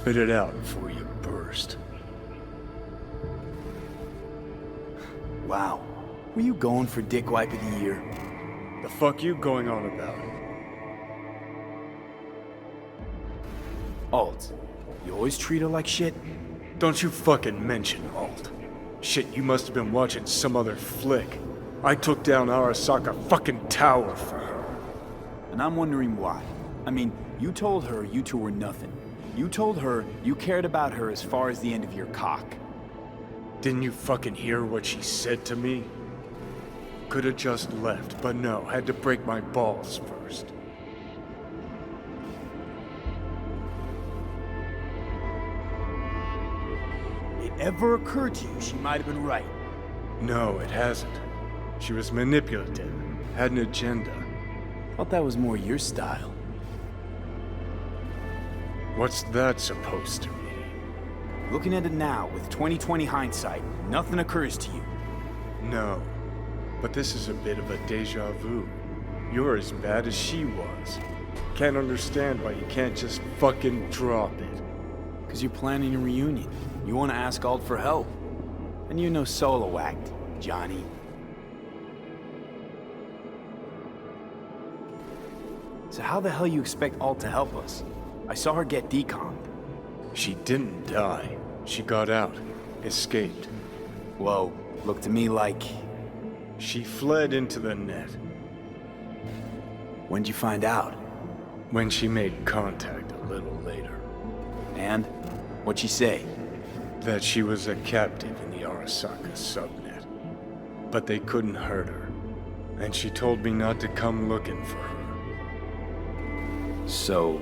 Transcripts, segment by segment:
Spit it out before you burst. Wow. Were you going for Dick Wipe of the Year? The fuck you going on about? Alt, you always treat her like shit? Don't you fucking mention Alt. Shit, you must have been watching some other flick. I took down Arasaka fucking tower for her. And I'm wondering why. I mean, you told her you two were nothing. You told her you cared about her as far as the end of your cock. Didn't you fucking hear what she said to me? Could've just left, but no, had to break my balls first. It ever occurred to you she might have been right? No, it hasn't. She was manipulative, had an agenda. Thought that was more your style. What's that supposed to mean? Looking at it now, with 20/20 hindsight, nothing occurs to you. No, but this is a bit of a deja vu. You're as bad as she was. Can't understand why you can't just fucking drop it. Because you're planning a reunion. You want to ask Alt for help. And you're no solo act, Johnny. So how the hell you expect Alt to help us? I saw her get decommed. She didn't die. She got out. Escaped. Whoa, looked to me like... She fled into the net. When'd you find out? When she made contact a little later. And? What'd she say? That she was a captive in the Arasaka subnet. But they couldn't hurt her. And she told me not to come looking for her. So,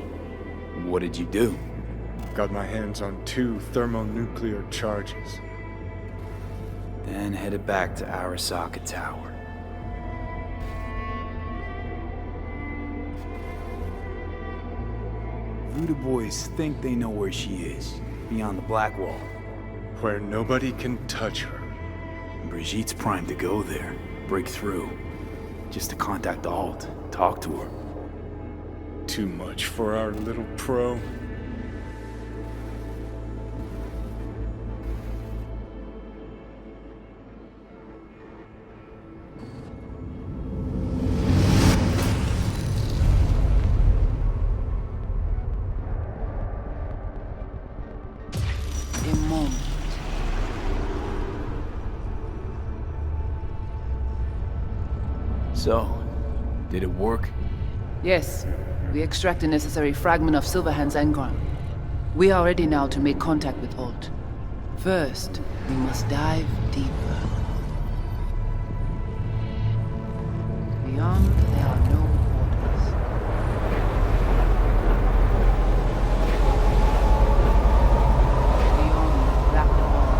what did you do? Got my hands on 2 thermonuclear charges. Then headed back to Arasaka Tower. Voodoo boys think they know where she is, beyond the Black Wall. Where nobody can touch her. Brigitte's primed to go there, break through. Just to contact Alt, talk to her. Too much for our little pro. A moment. So, did it work? Yes, we extract the necessary fragment of Silverhand's engram. We are ready now to make contact with Alt. First, we must dive deeper. Beyond, there are no borders. Beyond the black wall.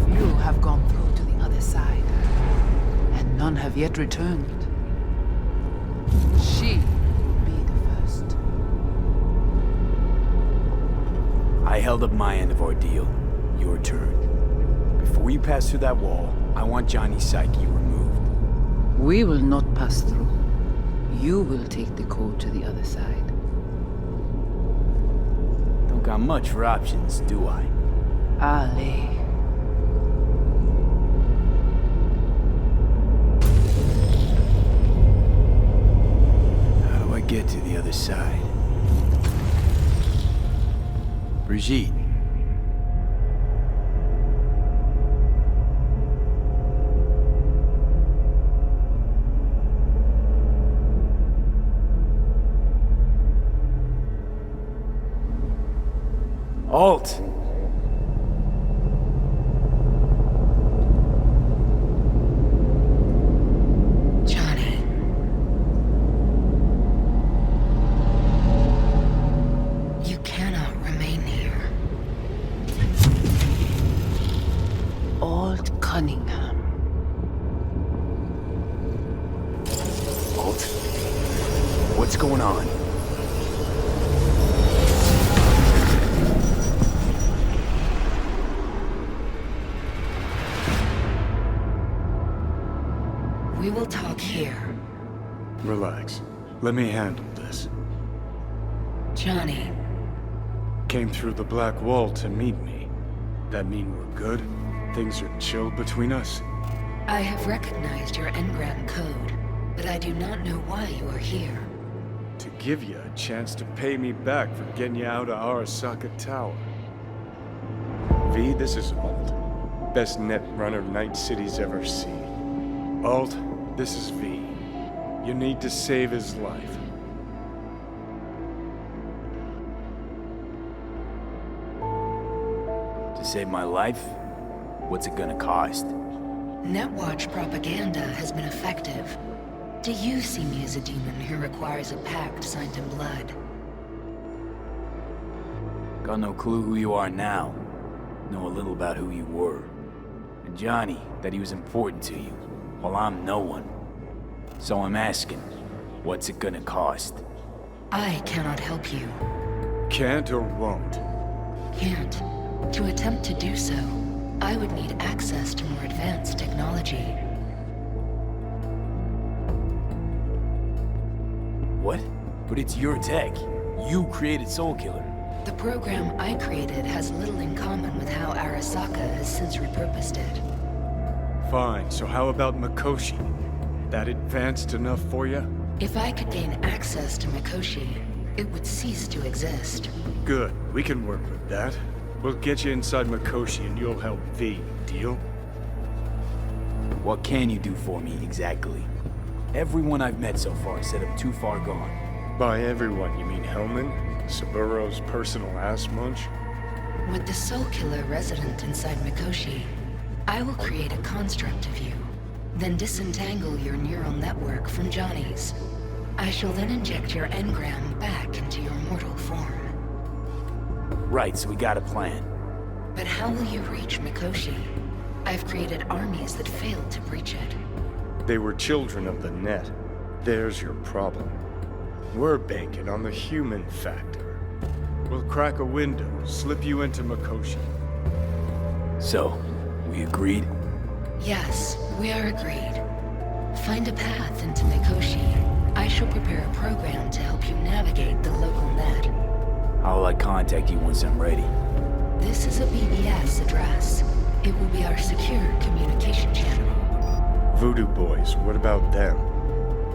Few have gone through to the other side, and none have yet returned. She will be the first. I held up my end of our deal. Your turn. Before you pass through that wall, I want Johnny's psyche removed. We will not pass through. You will take the code to the other side. Don't got much for options, do I? Ale. How do I get to the other side? Brigitte. Alt! Johnny. You cannot remain here. Alt Cunningham. Alt? What's going on? We will talk here. Relax. Let me handle this. Johnny, Came through the black wall to meet me. That mean we're good? Things are chill between us? I have recognized your engram code, but I do not know why you are here. To give you a chance to pay me back for getting you out of Arasaka Tower. V, this is Alt. Best net runner Night City's ever seen. Alt, this is V. You need to save his life. To save my life? What's it gonna cost? Netwatch propaganda has been effective. Do you see me as a demon who requires a pact signed in blood? Got no clue who you are now. Know a little about who you were. And Johnny, that he was important to you, while I'm no one. So I'm asking, what's it gonna cost? I cannot help you. Can't or won't? Can't. To attempt to do so, I would need access to more advanced technology. What? But it's your tech. You created Soul Killer. The program I created has little in common with how Arasaka has since repurposed it. Fine, so how about Mikoshi? That advanced enough for you? If I could gain access to Mikoshi, it would cease to exist. Good, we can work with that. We'll get you inside Mikoshi and you'll help V, deal? What can you do for me, exactly? Everyone I've met so far said I'm too far gone. By everyone, you mean Hellman? Saburo's personal ass munch? With the Soul Killer resident inside Mikoshi, I will create a construct of you, then disentangle your neural network from Johnny's. I shall then inject your engram back into your mortal form. Right, so we got a plan. But how will you reach Mikoshi? I've created armies that failed to breach it. They were children of the net. There's your problem. We're banking on the human factor. We'll crack a window, slip you into Mikoshi. So, we agreed? Yes, we are agreed. Find a path into Mikoshi. I shall prepare a program to help you navigate the local net. How will I contact you once I'm ready? This is a BBS address. It will be our secure communication channel. Voodoo boys, what about them?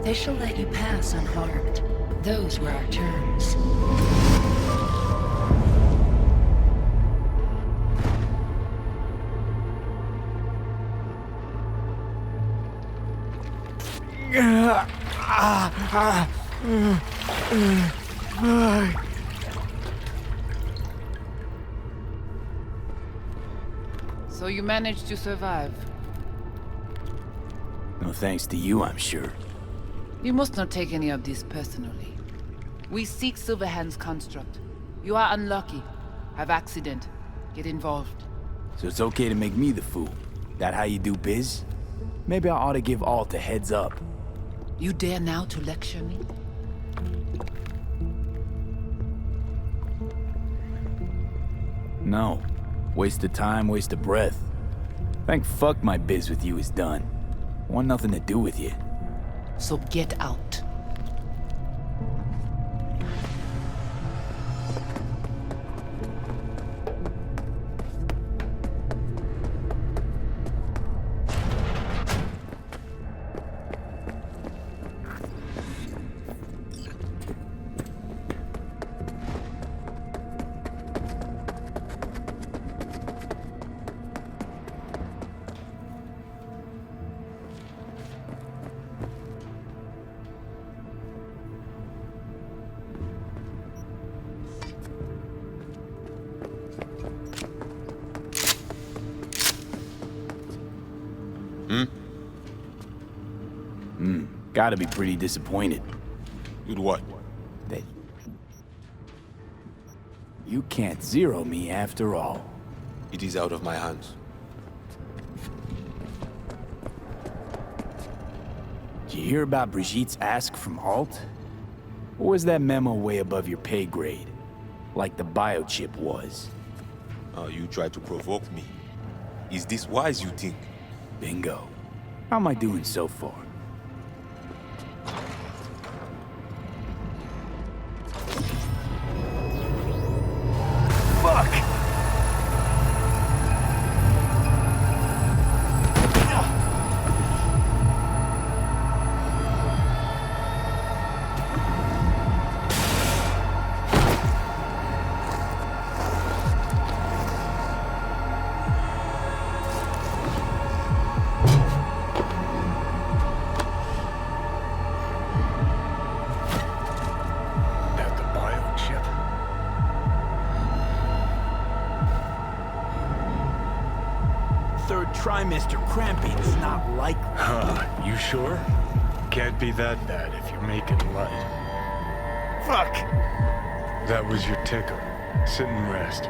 They shall let you pass unharmed. Those were our terms. So you managed to survive. No thanks to you, I'm sure. You must not take any of this personally. We seek Silverhand's construct. You are unlucky. Have accident. Get involved. So it's okay to make me the fool. That how you do biz? Maybe I ought to give Alt a heads up. You dare now to lecture me? No. Waste of time, waste of breath. Thank fuck my biz with you is done. Want nothing to do with you. So get out. Gotta be pretty disappointed With what? that you can't zero me after all. It is out of my hands. Did you hear about Brigitte's ask from Alt? Or was that memo way above your pay grade? Like the biochip was? You try to provoke me. Is this wise, you think? Bingo. How am I doing so far? trimester cramping is not likely. Huh, you sure? Can't be that bad if you're making light. Fuck! That was your ticker. Sit and rest.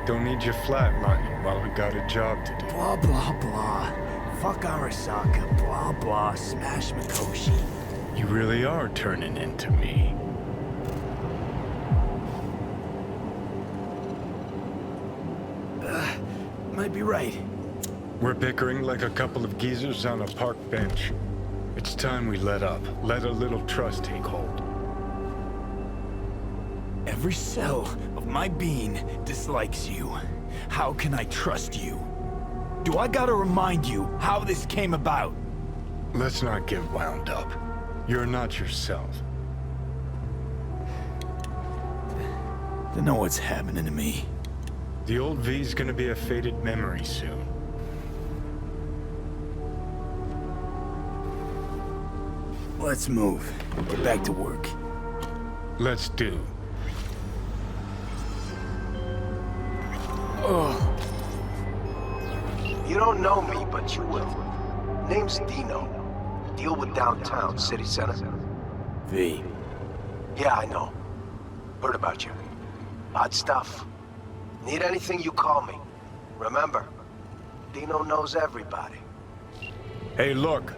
Don't need you flatlining while we got a job to do. Blah, blah, blah. Fuck Arasaka. Blah, blah. Smash Mikoshi. You really are turning into me. Might be right. We're bickering like a couple of geezers on a park bench. It's time we let up. Let a little trust take hold. Every cell of my being dislikes you. How can I trust you? Do I gotta remind you how this came about? Let's not get wound up. You're not yourself. Don't know what's happening to me. The old V's gonna be a faded memory soon. Let's move. Get back to work. Let's do. You don't know me, but you will. Name's Dino. Deal with downtown, city center. V. Yeah, I know. Heard about you. Odd stuff. Need anything, you call me. Remember, Dino knows everybody. Hey, look.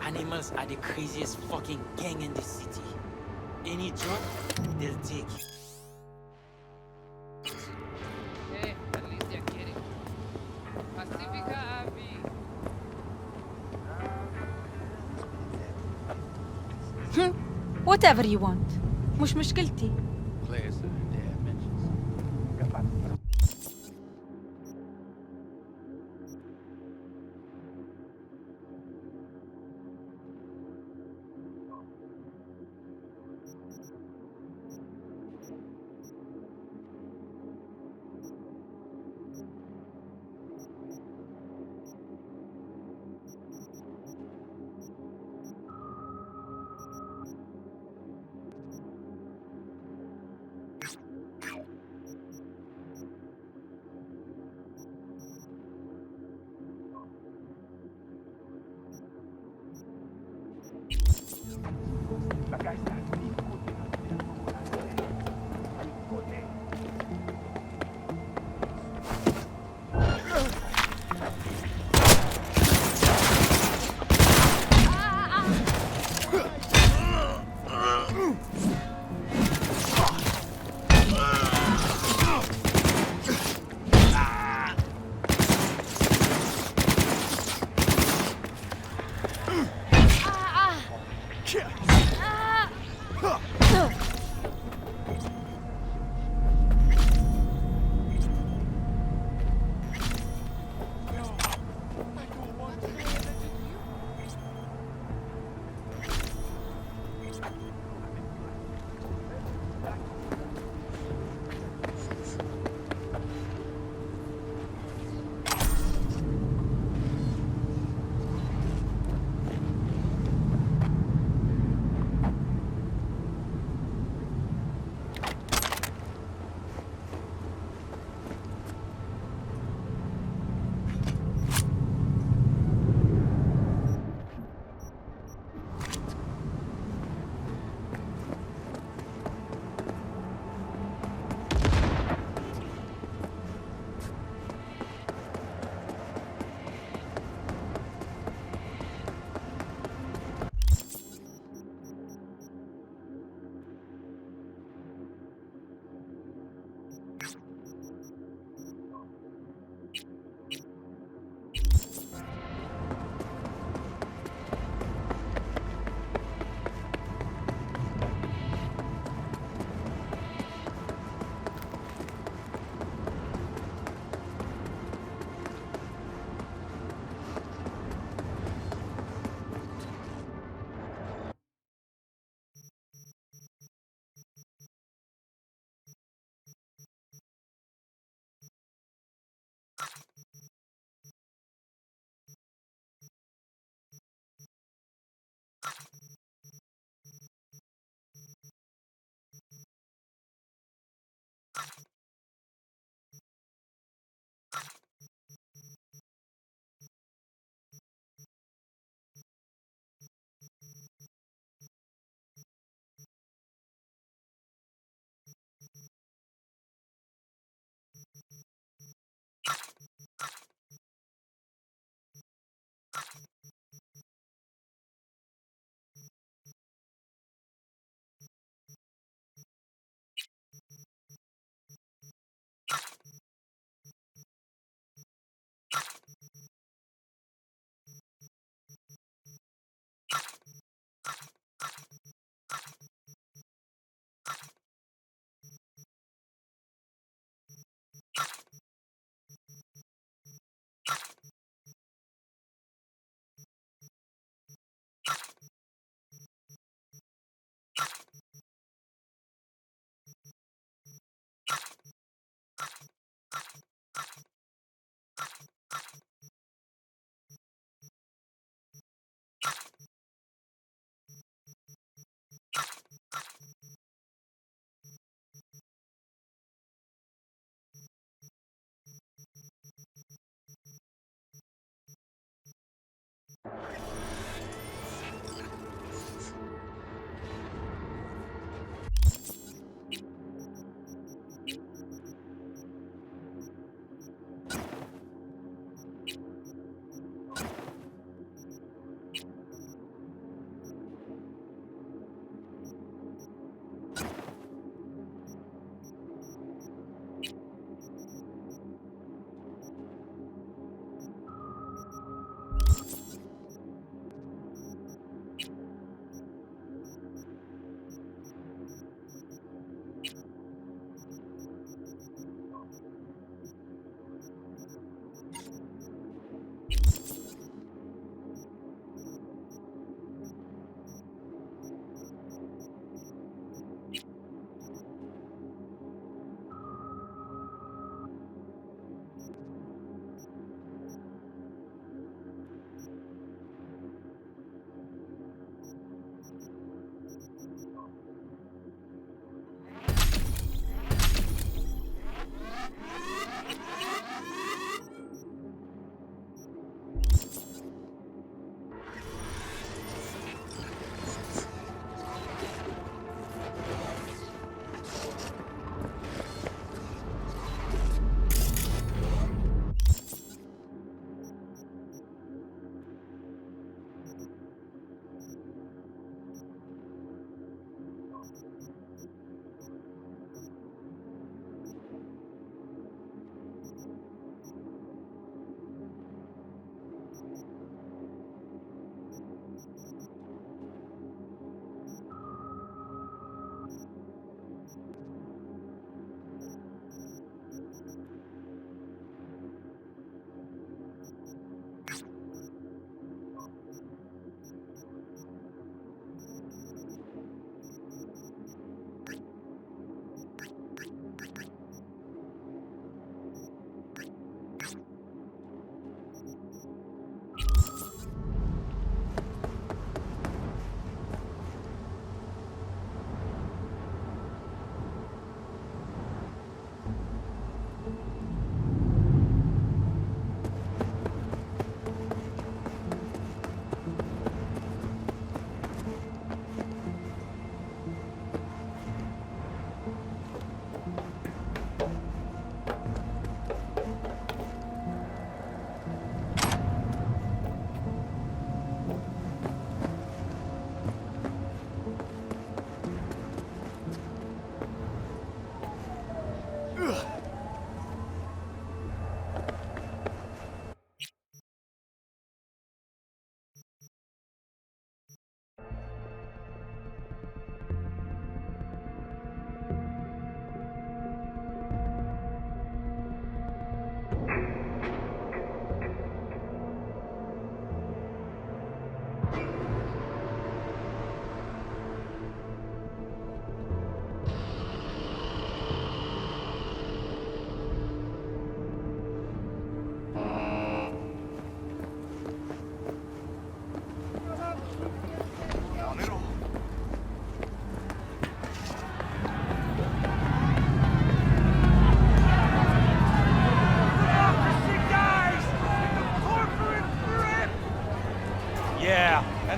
Animals are the craziest fucking gang in the city. Any job, they'll take it. Hey, at least they're kidding. Pacifica Avi. Whatever you want. مش مشكلتي.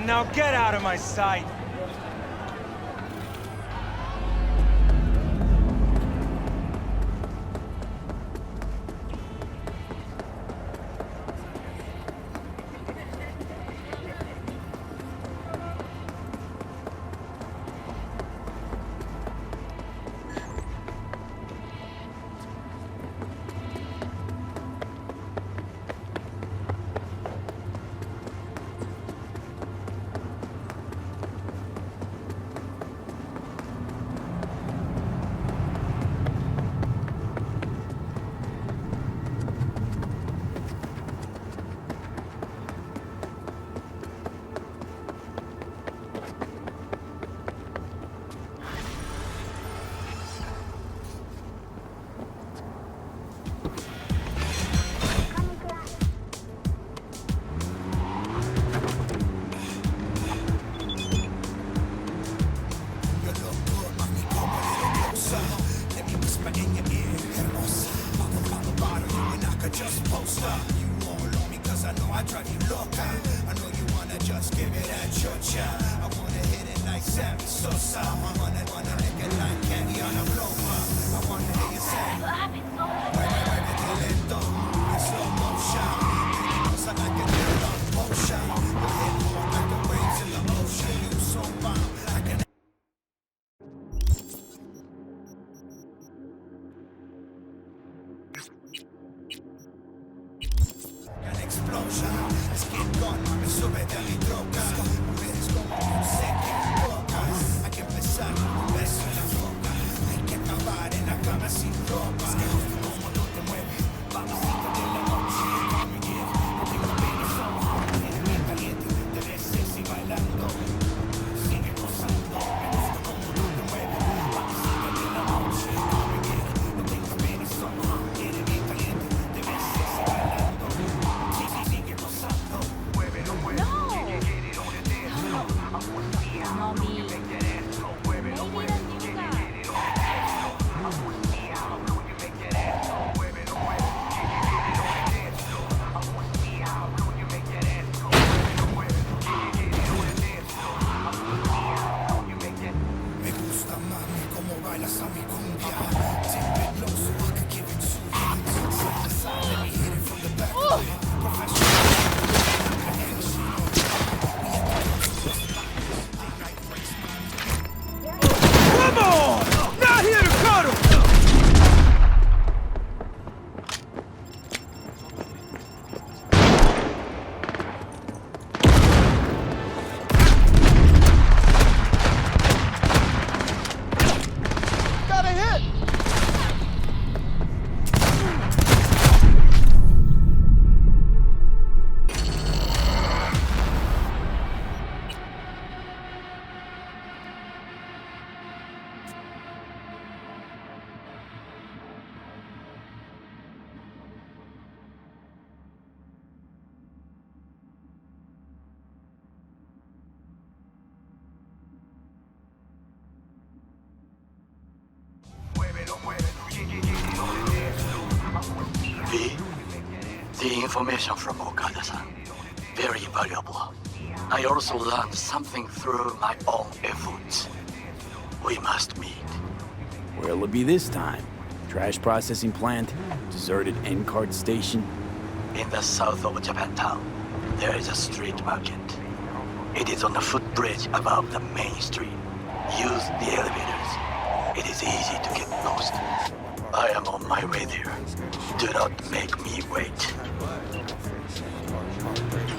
And now get out of my sight! The information from Okada-san, very valuable. I also learned something through my own efforts. We must meet. Where'll it be this time? Trash processing plant? Deserted N-cart station? In the south of Japantown, there is a street market. It is on the footbridge above the main street. Use the elevators. It is easy to get lost. I am on my way there. Do not make me wait.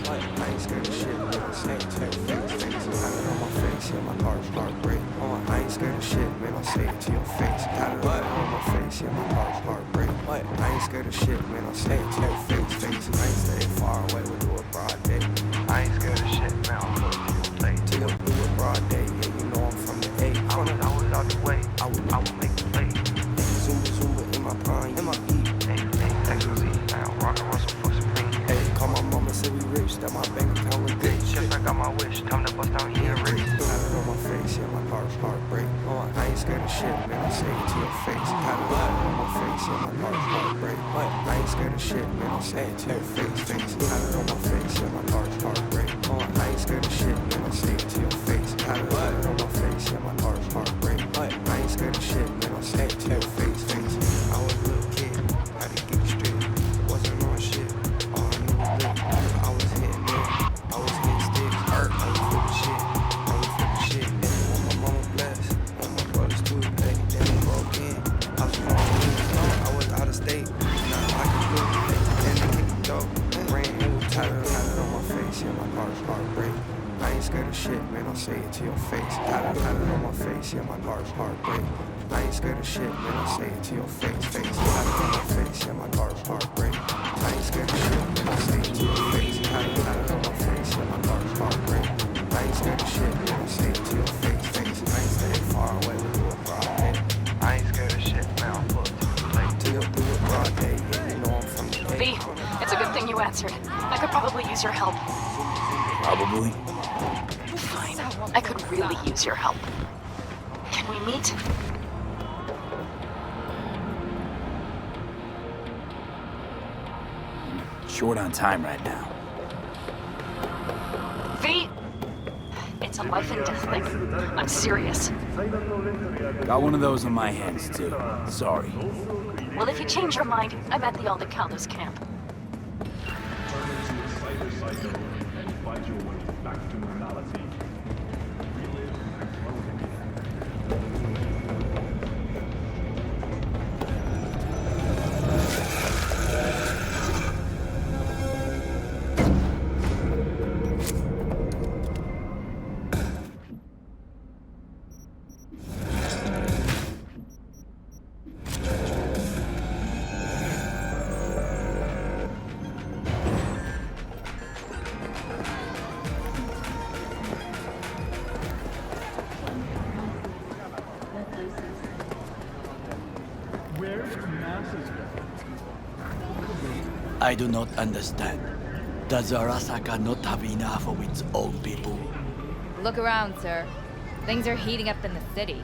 I ain't scared of shit, man, I'll say it to your face. Got it right on my face, yeah, my heart break. I ain't scared of shit, man, I'll say it to your face. I ain't staying far away, we'll do it broad day. I ain't scared of shit, man, I'll put it to your face. Till do it broad day, yeah, you know I'm from the A. I was out the way, I will make the play. Zumba in my prime, in my E. Hey, XOZ, now rock and Russell for Supreme. Hey, call my mama, say we rich, that my bank account was big. Just I got my wish, time to bust down here rich. Got it on my face, yeah, my heart break. I ain't scared of shit, man, I'll say it to your face. Got it on my face, yeah, my heart break. I ain't scared of shit, man, I'll say it to your face. Got it on my face, yeah, my heart break. I ain't scared of shit, man, I'll say it to your face. Got it on my face, yeah, my heart break. I ain't scared of shit, man, I'll say it to your face. I was a little kid, had to get straight. Wasn't on shit, all I knew was lit. I was hitting it, I was hitting sticks. I was flipping shit, when my mama blessed, when my brothers too, then they broke in. I was from I was out of state, not like a blue, then they kicked the door. Ran in with tatted on my face, yeah, my heart break. I ain't scared of shit, man, I'll say it to your face. Got it on my face, yeah, my heart break. I ain't scared of shit, man, I'll say it to your face. Got it on my face, yeah, my heart break. I ain't scared of shit, man, I'll say it to your face. Got it on my face, yeah, my heart break. I ain't scared of shit, man, I'll say it to your face. I ain't staying far away, we'll do it broad day. I ain't scared of shit, man, I'll put it to the plate. Till do it broad day, yeah, you know I'm from the A. V, it's a good thing you answered. I could probably use your help. Probably. Fine. I could really use your help. Can we meet? Short on time right now. a life and death thing. I'm serious. Got one of those on my hands, too. Sorry. Well, if you change your mind, I'm at the Aldecaldos camp. I do not understand. Does Arasaka not have enough of its own people? Look around, sir. Things are heating up in the city.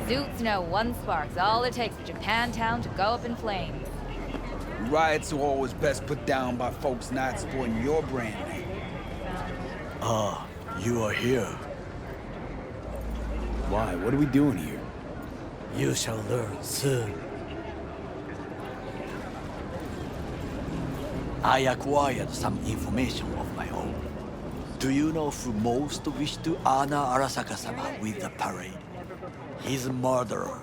Suits know one spark's all it takes for Japantown to go up in flames. Riots are always best put down by folks not supporting your brand name. Ah, you are here. Why? What are we doing here? You shall learn soon. I acquired some information of my own. Do you know who most wish to honor Arasaka-sama with the parade? He's a murderer.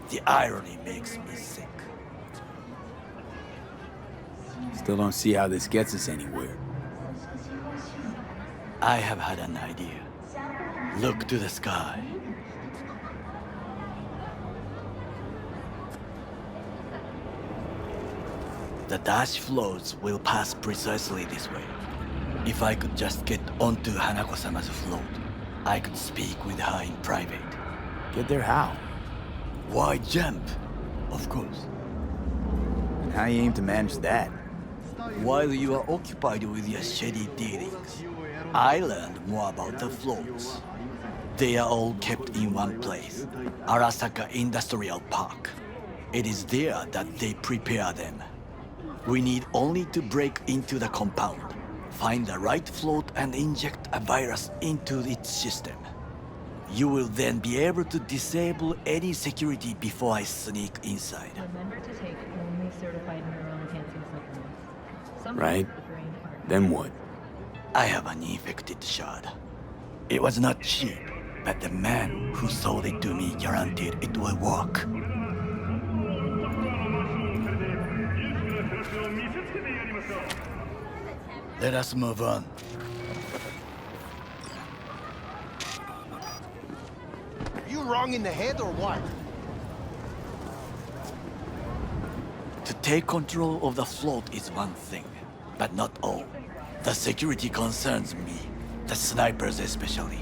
The irony makes me sick. Still don't see how this gets us anywhere. I have had an idea. Look to the sky. The dash floats will pass precisely this way. If I could just get onto Hanako-sama's float, I could speak with her in private. Get there how? Why jump? Of course. And how you aim to manage that? While you are occupied with your shady dealings, I learned more about the floats. They are all kept in one place, Arasaka Industrial Park. It is there that they prepare them. We need only to break into the compound, find the right float and inject a virus into its system. You will then be able to disable any security before I sneak inside. Remember to take only certified neural-enhancing supplements. Right. Then what? I have an infected shard. It was not cheap, but the man who sold it to me guaranteed it will work. Let us move on. You wrong in the head or what? To take control of the float is one thing, but not all. The security concerns me, the snipers especially.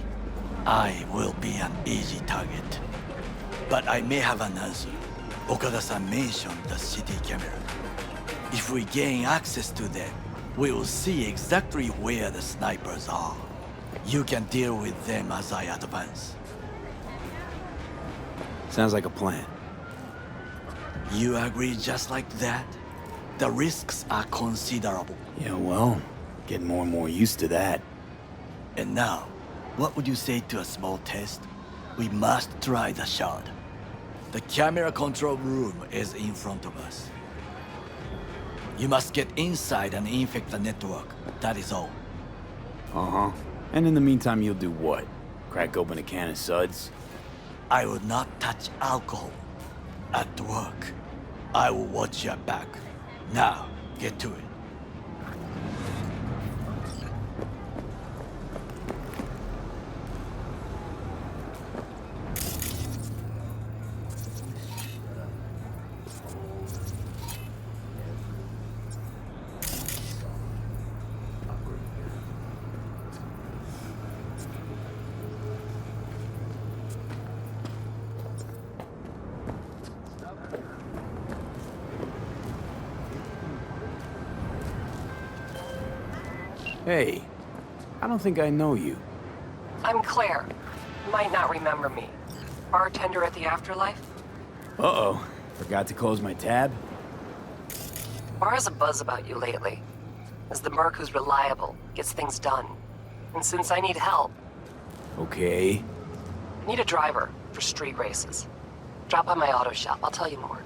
I will be an easy target. But I may have an answer. Okada-san mentioned the city camera. If we gain access to them, we will see exactly where the snipers are. You can deal with them as I advance. Sounds like a plan. You agree just like that? The risks are considerable. Yeah, well, getting more and more used to that. And now, what would you say to a small test? We must try the shard. The camera control room is in front of us. You must get inside and infect the network. That is all. Uh-huh. And in the meantime, you'll do what? Crack open a can of suds? I will not touch alcohol. At work, I will watch your back. Now, get to it. Hey, I don't think I know you. I'm Claire. Might not remember me. Bartender at the Afterlife? Uh-oh. Forgot to close my tab? Bar has a buzz about you lately. As the merc who's reliable, gets things done. And since I need help, Okay. I need a driver for street races. Drop by my auto shop, I'll tell you more.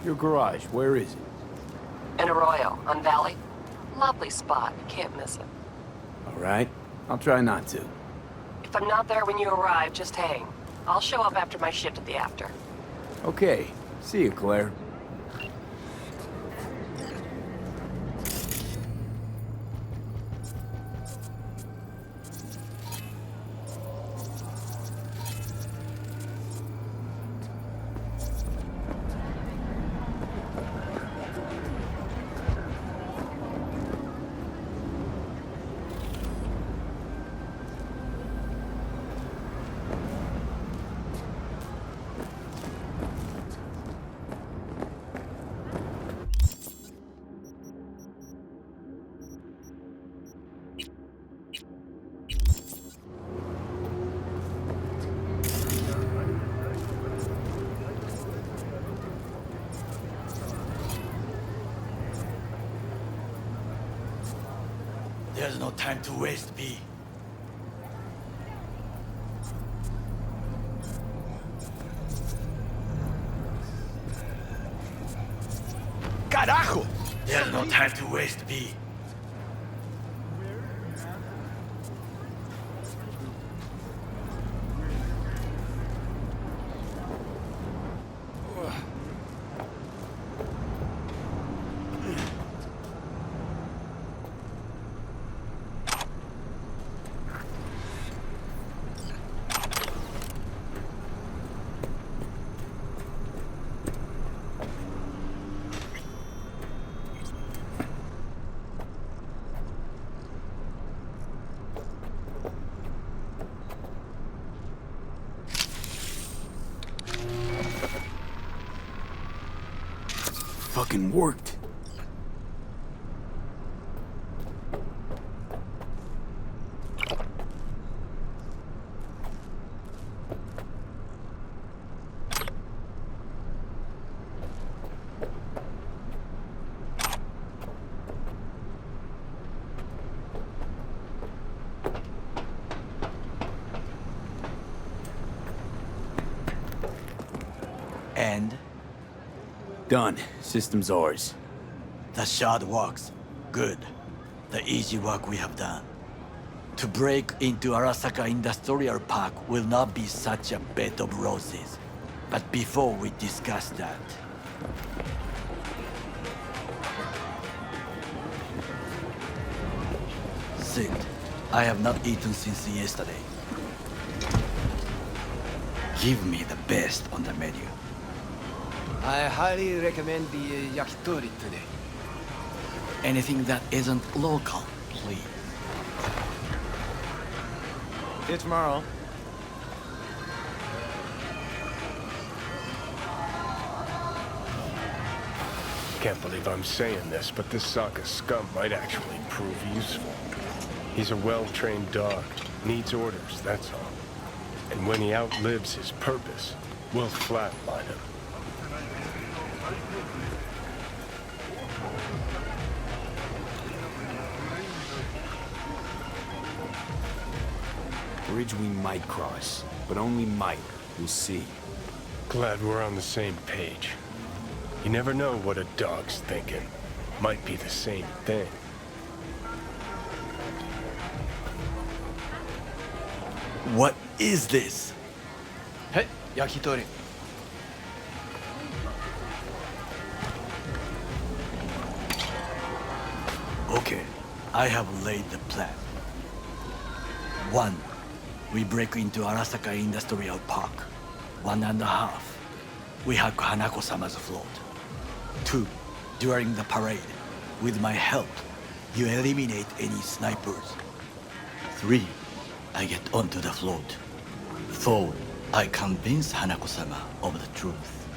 Your garage, where is it? In Arroyo, on Valley. Lovely spot, can't miss it. Alright, I'll try not to. If I'm not there when you arrive, just hang. I'll show up after my shift at the after. Okay, see you, Claire. There's no time to waste, B. Carajo! There's no time to waste, B. Fucking worked. And? Done. System's ours. The shard works. Good. The easy work we have done. To break into Arasaka Industrial Park will not be such a bed of roses. But before we discuss that... Sit. I have not eaten since yesterday. Give me the best on the menu. I highly recommend the yakitori today. Anything that isn't local, please. See you tomorrow. Can't believe I'm saying this, but this Sokka scum might actually prove useful. He's a well-trained dog. Needs orders, that's all. And when he outlives his purpose, we'll flatline him. Bridge we might cross, but only might. We'll see. Glad we're on the same page. You never know what a dog's thinking. Might be the same thing. What is this? Hey, yakitori. Okay, I have laid the plan. 1. We break into Arasaka Industrial Park. 1.5. We hack Hanako-sama's float. 2. During the parade, with my help, you eliminate any snipers. 3. I get onto the float. 4. I convince Hanako-sama of the truth.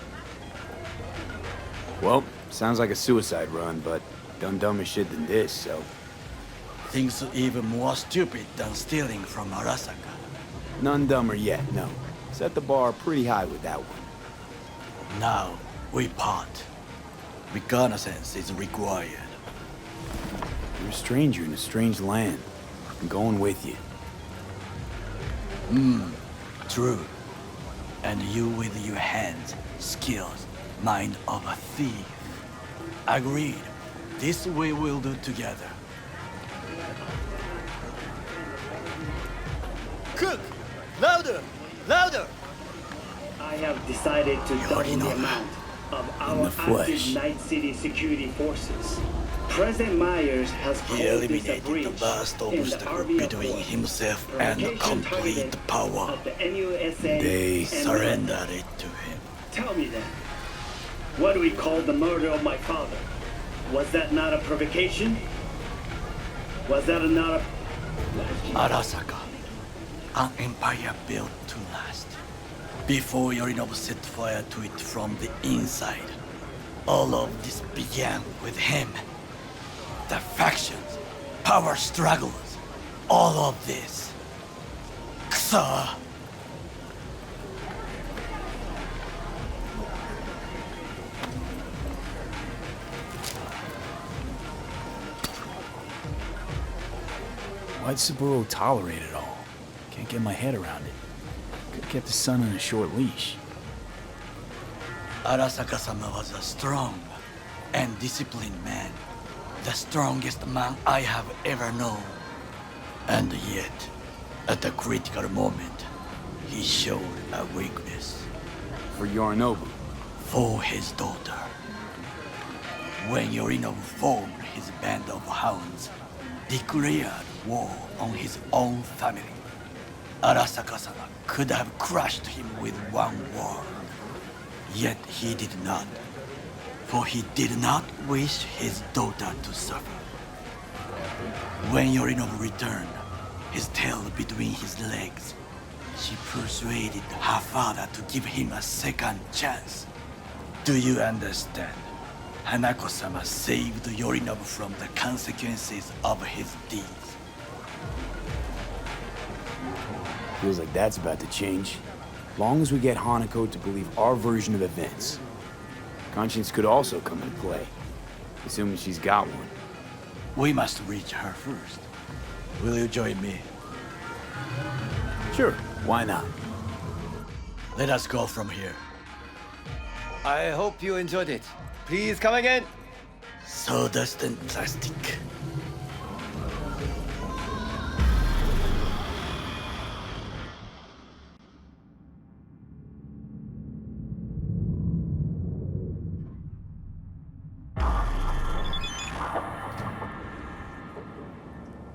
Well, sounds like a suicide run, but done dumber shit than this, so... Things even more stupid than stealing from Arasaka. None dumber yet, no. Set the bar pretty high with that one. Now, we part. Reconnaissance is required. You're a stranger in a strange land. I'm going with you. True. And you with your hands, skills, mind of a thief. Agreed. This we will do together. Cook! Louder! Louder! I have decided to double the amount of our active Night City security forces. President Myers has He called this a eliminated breach the last in the obstacle RV between Accord. himself and complete power. Of the MUSA They and surrendered it to him. Tell me then, what do we call the murder of my father? Was that not a provocation? Was that not a... Arasaka, an empire built to last. Before Yorinobu set fire to it from the inside, all of this began with him. The factions, power struggles, all of this. Kusa! Why'd Saburo tolerate it all? Can't get my head around it. Could've kept his son on a short leash. Arasaka-sama was a strong and disciplined man. The strongest man I have ever known. And yet, at the critical moment, he showed a weakness. For Yorinobu? For his daughter. When Yorinobu formed his band of hounds, declared war on his own family, Arasaka-sama could have crushed him with one word. Yet he did not, for he did not wish his daughter to suffer. When Yorinobu returned, his tail between his legs, she persuaded her father to give him a second chance. Do you understand? Hanako-sama saved Yorinobu from the consequences of his deeds. Feels like that's about to change. Long as we get Hanako to believe our version of events. Conscience could also come into play, assuming she's got one. We must reach her first. Will you join me? Sure, why not? Let us go from here. I hope you enjoyed it. Please come again. Sawdust and plastic.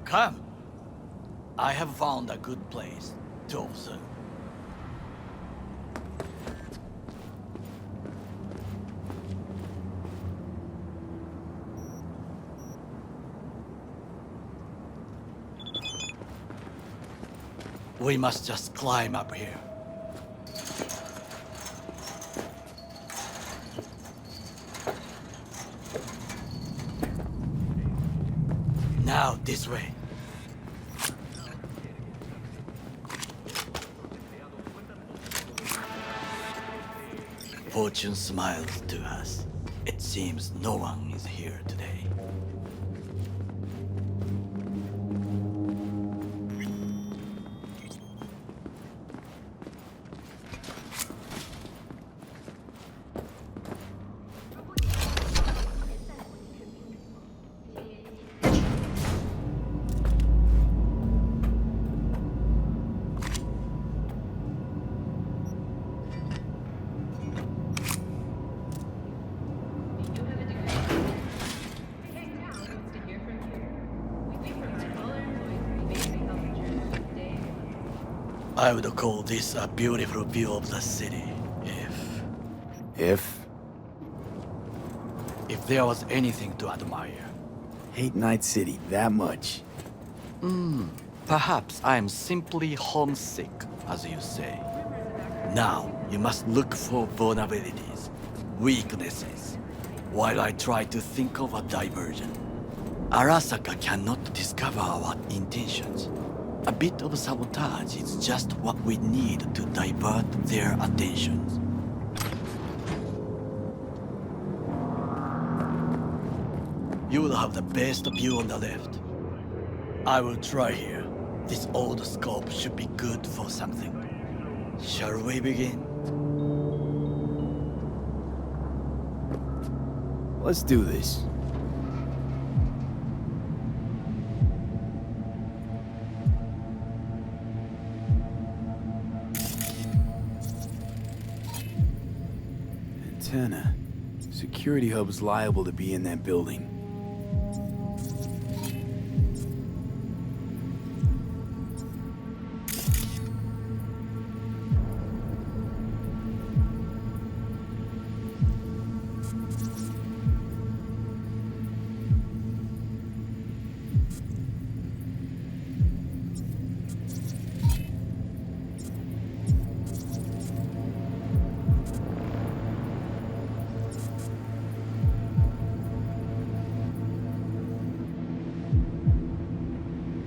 Come. I have found a good place to observe. We must just climb up here. Now, this way. Fortune smiles to us. It seems no one is here today. I would call this a beautiful view of the city, If there was anything to admire. Hate Night City that much. Perhaps I am simply homesick, as you say. Now, you must look for vulnerabilities, weaknesses, while I try to think of a diversion. Arasaka cannot discover our intentions. A bit of sabotage is just what we need to divert their attentions. You will have the best view on the left. I will try here. This old scope should be good for something. Shall we begin? Let's do this. Antenna. Security hub's liable to be in that building.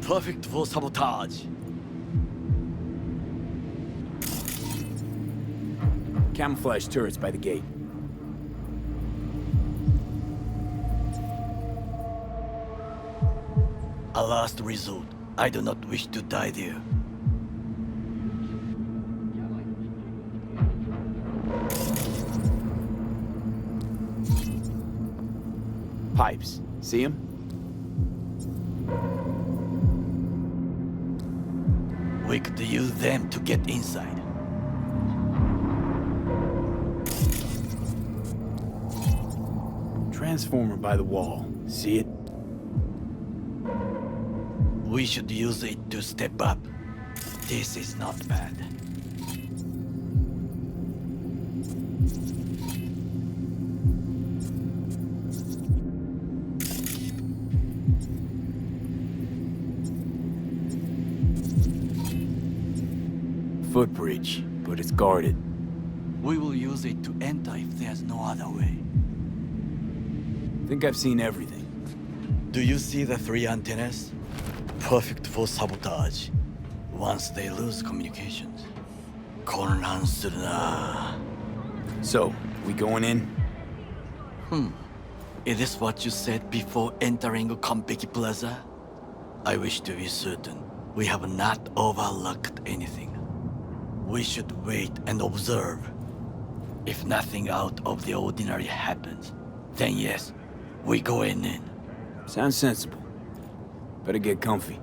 Perfect for sabotage. Camouflage turrets by the gate. A last resort. I do not wish to die there. Pipes. See them? We could use them to get inside. Transformer by the wall. See it? We should use it to step up. This is not bad. Footbridge, but it's guarded. We will use it to enter if there's no other way. Think I've seen everything. Do you see the 3 antennas? Perfect for sabotage. Once they lose communications. So, we going in? Is this what you said before entering Konpeki Plaza? I wish to be certain we have not overlooked anything. We should wait and observe. If nothing out of the ordinary happens, then yes, we go in. Sounds sensible. Better get comfy.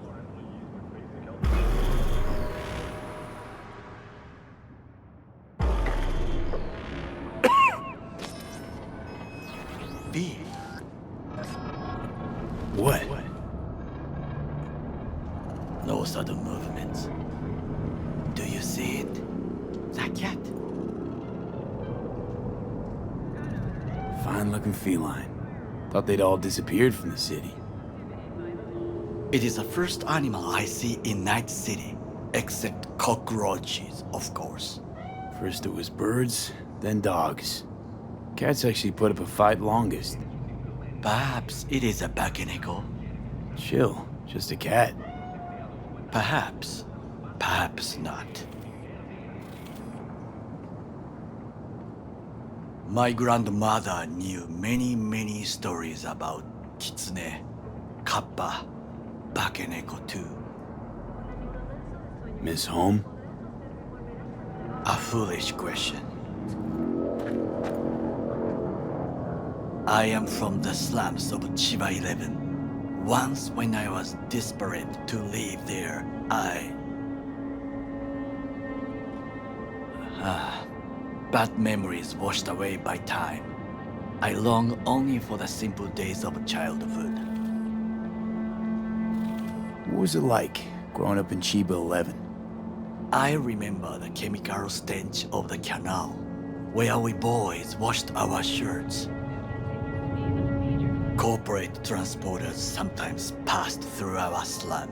B. What? No sudden movements. Do you see it? That cat? Fine-looking feline. Thought they'd all disappeared from the city. It is the first animal I see in Night City, except cockroaches, of course. First it was birds, then dogs. Cats actually put up a fight longest. Perhaps it is a bakeneko. Chill, just a cat. Perhaps. Perhaps not. My grandmother knew many stories about kitsune, kappa, bakeneko too. Miss Home? A foolish question. I am from the slums of Chiba 11. Once when I was desperate to live there, bad memories washed away by time. I long only for the simple days of childhood. What was it like, growing up in Chiba 11? I remember the chemical stench of the canal, where we boys washed our shirts. Corporate transporters sometimes passed through our slum,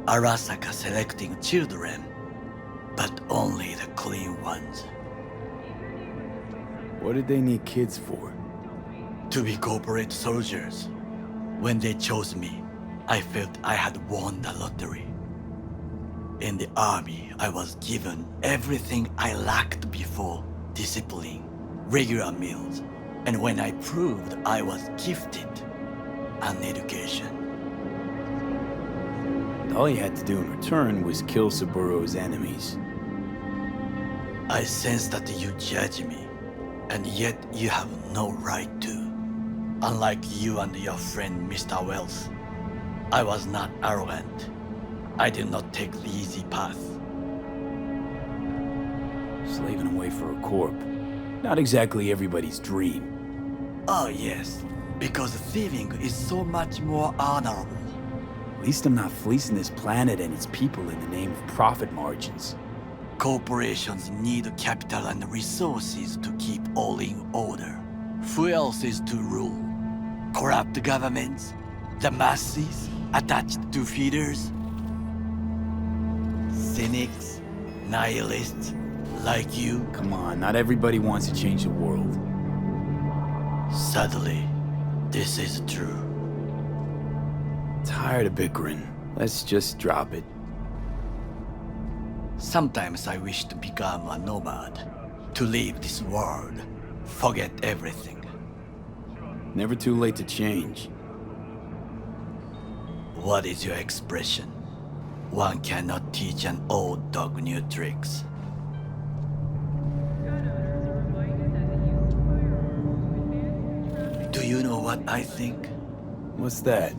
Arasaka selecting children, but only the clean ones. What did they need kids for? To be corporate soldiers. When they chose me, I felt I had won the lottery. In the army, I was given everything I lacked before: discipline, regular meals, and when I proved I was gifted, an education. All you had to do in return was kill Saburo's enemies. I sense that you judge me, and yet you have no right to. Unlike you and your friend Mr. Wells, I was not arrogant. I did not take the easy path. Slaving away for a corp. Not exactly everybody's dream. Oh yes, because thieving is so much more honorable. At least I'm not fleecing this planet and its people in the name of profit margins. Corporations need capital and resources to keep all in order. Who else is to rule? Corrupt governments? The masses attached to feeders? Cynics? Nihilists? Like you? Come on, not everybody wants to change the world. Sadly, this is true. Tired of bickering. Let's just drop it. Sometimes I wish to become a nomad. To leave this world. Forget everything. Never too late to change. What is your expression? One cannot teach an old dog new tricks. Do you know what I think? What's that?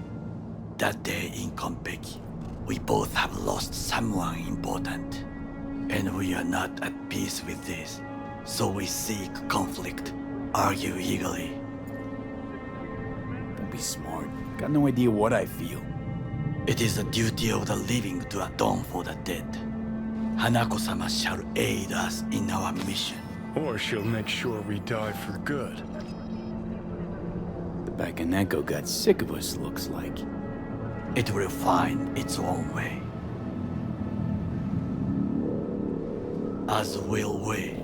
That day in Konpeki, we both have lost someone important. And we are not at peace with this. So we seek conflict, argue eagerly. Don't be smart. Got no idea what I feel. It is the duty of the living to atone for the dead. Hanako-sama shall aid us in our mission. Or she'll make sure we die for good. The Bakaneko got sick of us, looks like. It will find its own way. As will we.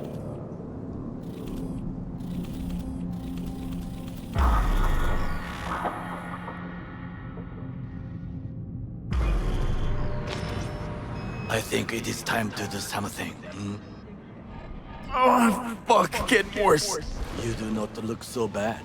I think it is time to do something. Oh, fuck, getting worse. You do not look so bad.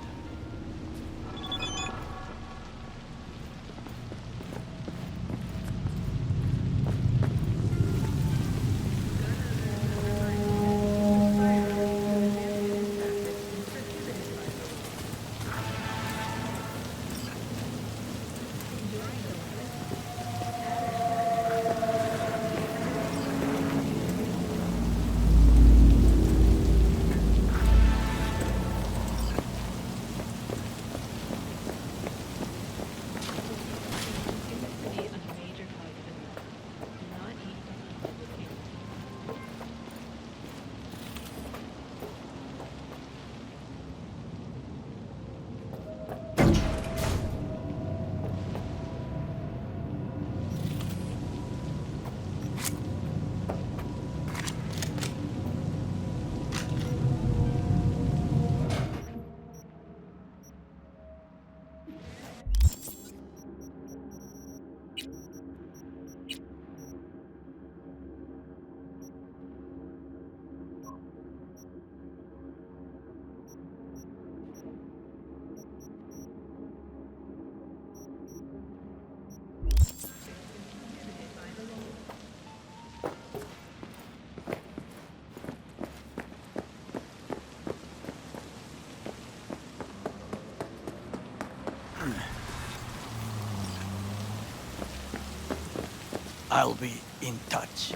I'll be in touch.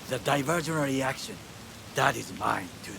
The diversionary action, that is mine to do.